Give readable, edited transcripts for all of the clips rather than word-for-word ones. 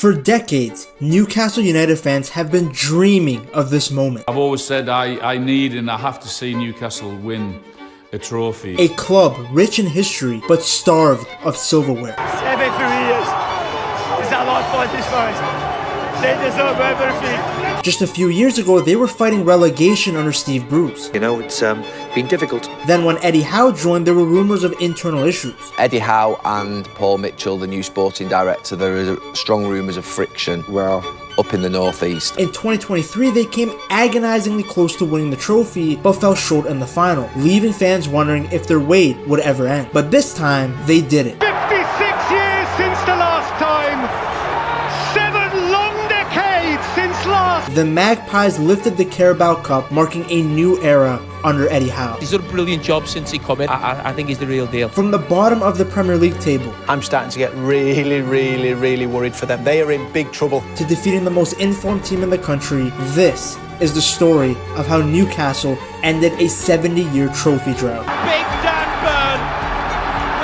For decades, Newcastle United fans have been dreaming of this moment. I've always said I need and I have to see Newcastle win a trophy. A club rich in history but starved of silverware. Every few years, is that like fight this fight? They deserve everything. Just a few years ago, they were fighting relegation under Steve Bruce. You know, it's been difficult. Then when Eddie Howe joined, there were rumours of internal issues. Eddie Howe and Paul Mitchell, the new sporting director, there are strong rumours of friction. Well, up in the northeast. In 2023, they came agonizingly close to winning the trophy, but fell short in the final, leaving fans wondering if their wait would ever end. But this time, they did it. 56 years since the last time. 7 long decades since last. The Magpies lifted the Carabao Cup, marking a new era under Eddie Howe. He's done a brilliant job since he come in. I think he's the real deal. From the bottom of the Premier League table, I'm starting to get really worried for them. They are in big trouble. to defeating the most informed team in the country, this is the story of how Newcastle ended a 70-year trophy drought. Big Dan Burn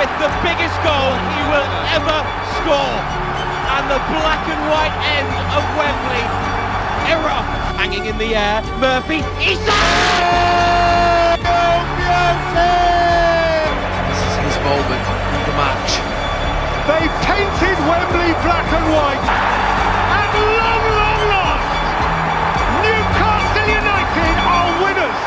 with the biggest goal he will ever score. And the black and white end of Wembley erupt. Hanging in the air, Murphy, he's there! Oh, beauty! This is his moment, the match. They painted Wembley black and white. At long last, Newcastle United are winners.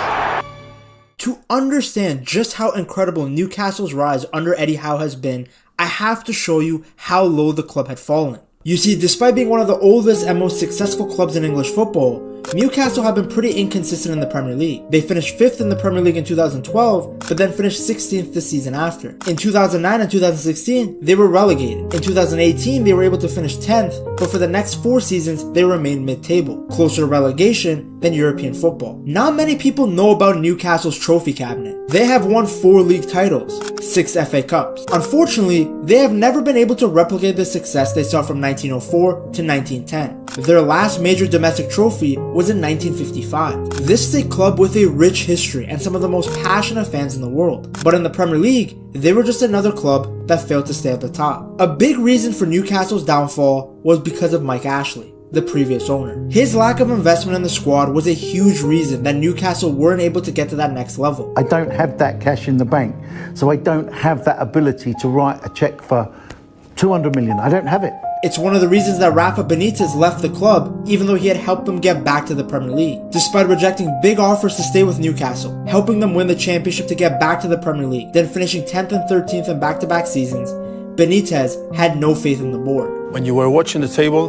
To understand just how incredible Newcastle's rise under Eddie Howe has been, I have to show you how low the club had fallen. You see, despite being one of the oldest and most successful clubs in English football, Newcastle have been pretty inconsistent in the Premier League. They finished 5th in the Premier League in 2012, but then finished 16th the season after. In 2009 and 2016, they were relegated. In 2018, they were able to finish 10th, but for the next 4 seasons, they remained mid-table, closer to relegation than European football. Not many people know about Newcastle's trophy cabinet. They have won 4 league titles, 6 FA Cups. Unfortunately, they have never been able to replicate the success they saw from 1904 to 1910. Their last major domestic trophy was in 1955. This is a club with a rich history and some of the most passionate fans in the world. But in the Premier League, they were just another club that failed to stay at the top. A big reason for Newcastle's downfall was because of Mike Ashley, the previous owner. His lack of investment in the squad was a huge reason that Newcastle weren't able to get to that next level. I don't have that cash in the bank, so I don't have that ability to write a check for 200 million. I don't have it. It's one of the reasons that Rafa Benitez left the club, even though he had helped them get back to the Premier League. Despite rejecting big offers to stay with Newcastle, helping them win the championship to get back to the Premier League, then finishing 10th and 13th in back-to-back seasons, Benitez had no faith in the board. When you were watching the table,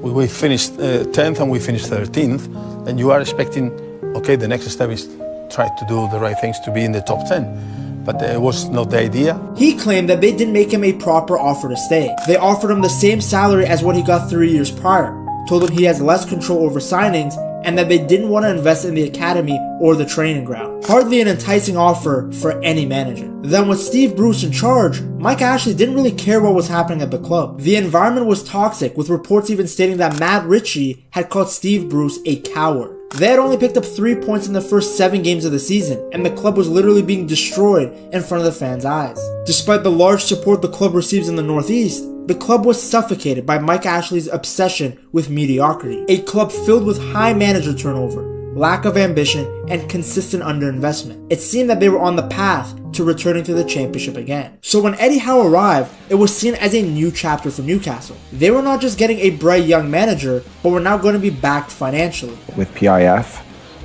we finished 10th and we finished 13th, and you are expecting, okay, the next step is try to do the right things to be in the top 10. But it was not the idea. He claimed that they didn't make him a proper offer to stay. They offered him the same salary as what he got 3 years prior, told him he has less control over signings, and that they didn't want to invest in the academy or the training ground. Hardly an enticing offer for any manager. Then with Steve Bruce in charge, Mike Ashley didn't really care what was happening at the club. The environment was toxic, with reports even stating that Matt Ritchie had called Steve Bruce a coward. They had only picked up 3 points in the first 7 games of the season, and the club was literally being destroyed in front of the fans' eyes. Despite the large support the club receives in the Northeast, the club was suffocated by Mike Ashley's obsession with mediocrity. A club filled with high manager turnover, lack of ambition, and consistent underinvestment. It seemed that they were on the path to returning to the championship again. So when Eddie Howe arrived, it was seen as a new chapter for Newcastle. They were not just getting a bright young manager, but were now going to be backed financially. With PIF,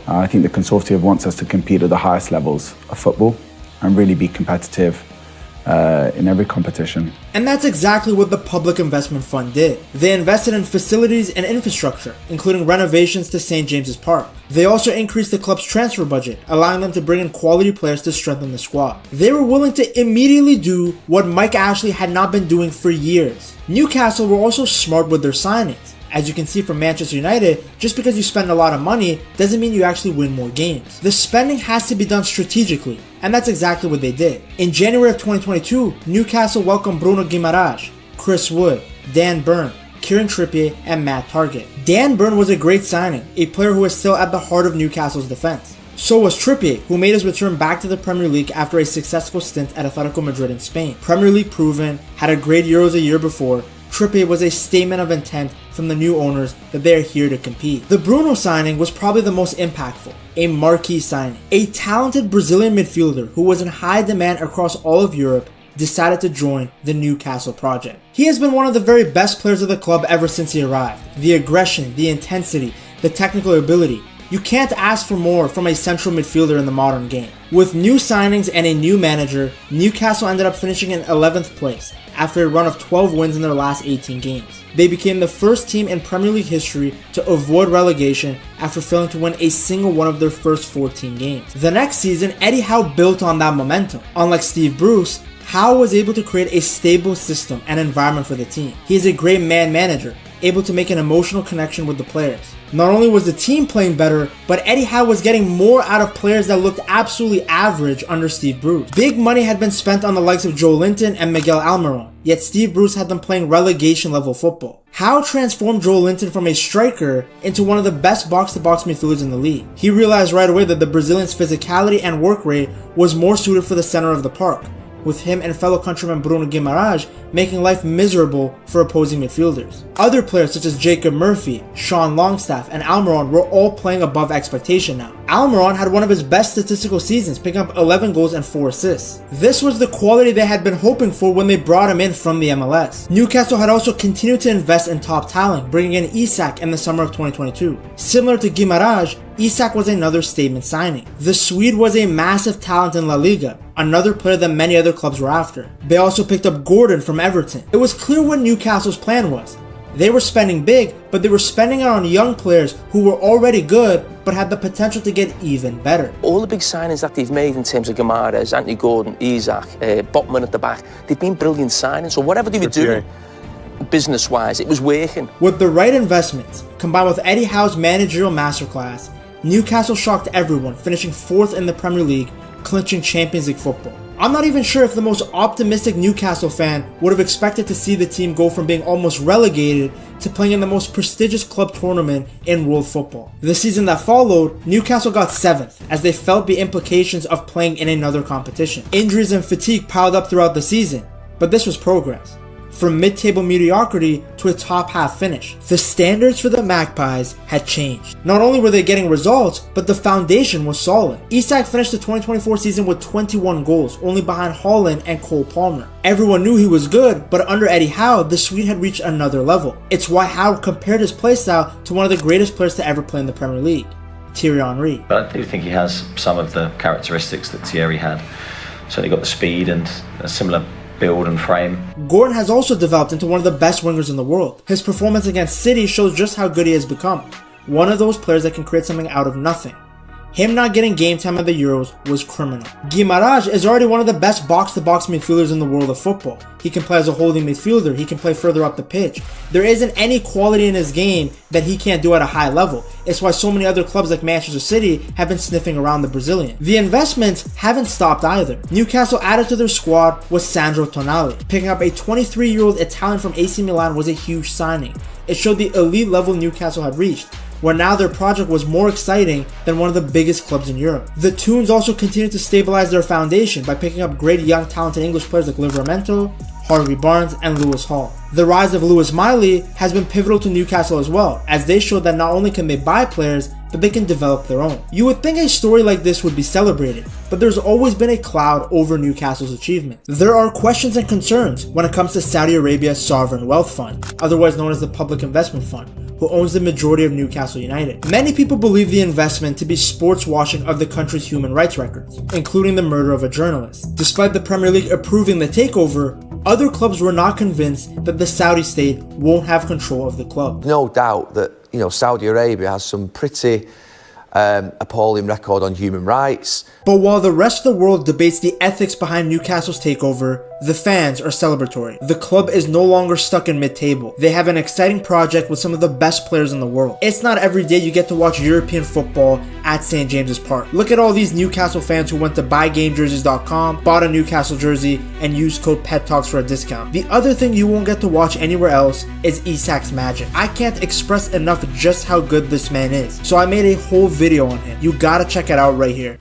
I think the Consortium wants us to compete at the highest levels of football and really be competitive in every competition. And that's exactly what the Public Investment Fund did. They invested in facilities and infrastructure, including renovations to St. James's Park. They also increased the club's transfer budget, allowing them to bring in quality players to strengthen the squad. They were willing to immediately do what Mike Ashley had not been doing for years. Newcastle were also smart with their signings. As you can see from Manchester United, just because you spend a lot of money doesn't mean you actually win more games. The spending has to be done strategically, and that's exactly what they did. In January of 2022, Newcastle welcomed Bruno Guimaraes, Chris Wood, Dan Burn, Kieran Trippier, and Matt Targett. Dan Burn was a great signing, a player who is still at the heart of Newcastle's defense. So was Trippier, who made his return back to the Premier League after a successful stint at Atletico Madrid in Spain. Premier League proven, had a great Euros a year before, Trippier was a statement of intent from the new owners that they are here to compete. The Bruno signing was probably the most impactful, a marquee signing. A talented Brazilian midfielder who was in high demand across all of Europe decided to join the Newcastle project. He has been one of the very best players of the club ever since he arrived. The aggression, the intensity, the technical ability. You can't ask for more from a central midfielder in the modern game. With new signings and a new manager, Newcastle ended up finishing in 11th place after a run of 12 wins in their last 18 games. They became the first team in Premier League history to avoid relegation after failing to win a single one of their first 14 games. The next season, Eddie Howe built on that momentum. Unlike Steve Bruce, Howe was able to create a stable system and environment for the team. He is a great man manager, able to make an emotional connection with the players. Not only was the team playing better, but Eddie Howe was getting more out of players that looked absolutely average under Steve Bruce. Big money had been spent on the likes of Joe Linton and Miguel Almiron, yet Steve Bruce had them playing relegation level football. Howe transformed Joe Linton from a striker into one of the best box-to-box midfielders in the league. He realized right away that the Brazilian's physicality and work rate was more suited for the center of the park, with him and fellow countryman Bruno Guimaraes making life miserable for opposing midfielders. Other players such as Jacob Murphy, Sean Longstaff, and Almiron were all playing above expectation now. Almiron had one of his best statistical seasons, picking up 11 goals and 4 assists. This was the quality they had been hoping for when they brought him in from the MLS. Newcastle had also continued to invest in top talent, bringing in Isak in the summer of 2022. Similar to Guimaraes, Isak was another statement signing. The Swede was a massive talent in La Liga, another player that many other clubs were after. They also picked up Gordon from Everton. It was clear what Newcastle's plan was. They were spending big, but they were spending it on young players who were already good, but had the potential to get even better. All the big signings that they've made in terms of Guimaraes, Anthony Gordon, Isak, Botman at the back, they've been brilliant signings. So whatever they were doing, business-wise, it was working. With the right investments, combined with Eddie Howe's managerial masterclass, Newcastle shocked everyone, finishing 4th in the Premier League, clinching Champions League football. I'm not even sure if the most optimistic Newcastle fan would have expected to see the team go from being almost relegated to playing in the most prestigious club tournament in world football. The season that followed, Newcastle got 7th as they felt the implications of playing in another competition. Injuries and fatigue piled up throughout the season, but this was progress. From mid-table mediocrity to a top-half finish. The standards for the Magpies had changed. Not only were they getting results, but the foundation was solid. Isak finished the 2024 season with 21 goals, only behind Haaland and Cole Palmer. Everyone knew he was good, but under Eddie Howe, the Swede had reached another level. It's why Howe compared his playstyle to one of the greatest players to ever play in the Premier League, Thierry Henry. But I do think he has some of the characteristics that Thierry had. Certainly got the speed and a similar build and frame. Gordon has also developed into one of the best wingers in the world. His performance against City shows just how good he has become. One of those players that can create something out of nothing. Him not getting game time at the Euros was criminal. Guimaraes is already one of the best box-to-box midfielders in the world of football. He can play as a holding midfielder, he can play further up the pitch. There isn't any quality in his game that he can't do at a high level. It's why so many other clubs like Manchester City have been sniffing around the Brazilian. The investments haven't stopped either. Newcastle added to their squad was Sandro Tonali. Picking up a 23-year-old Italian from AC Milan was a huge signing. It showed the elite level Newcastle had reached, where now their project was more exciting than one of the biggest clubs in Europe. The Toons also continued to stabilize their foundation by picking up great young talented English players like Livramento, Harvey Barnes, and Lewis Hall. The rise of Lewis Miley has been pivotal to Newcastle as well, as they showed that not only can they buy players, but they can develop their own. You would think a story like this would be celebrated, but there's always been a cloud over Newcastle's achievements. There are questions and concerns when it comes to Saudi Arabia's Sovereign Wealth Fund, otherwise known as the Public Investment Fund, who owns the majority of Newcastle United. Many people believe the investment to be sports washing of the country's human rights records, including the murder of a journalist. Despite the Premier League approving the takeover, other clubs were not convinced that the Saudi state won't have control of the club. No doubt that, Saudi Arabia has some pretty appalling record on human rights. But while the rest of the world debates the ethics behind Newcastle's takeover, the fans are celebratory. The club is no longer stuck in mid-table. They have an exciting project with some of the best players in the world. It's not every day you get to watch European football at St. James's Park. Look at all these Newcastle fans who went to buygamejerseys.com, bought a Newcastle jersey, and used code PETTALKS for a discount. The other thing you won't get to watch anywhere else is Isak's magic. I can't express enough just how good this man is, so I made a whole video on him. You gotta check it out right here.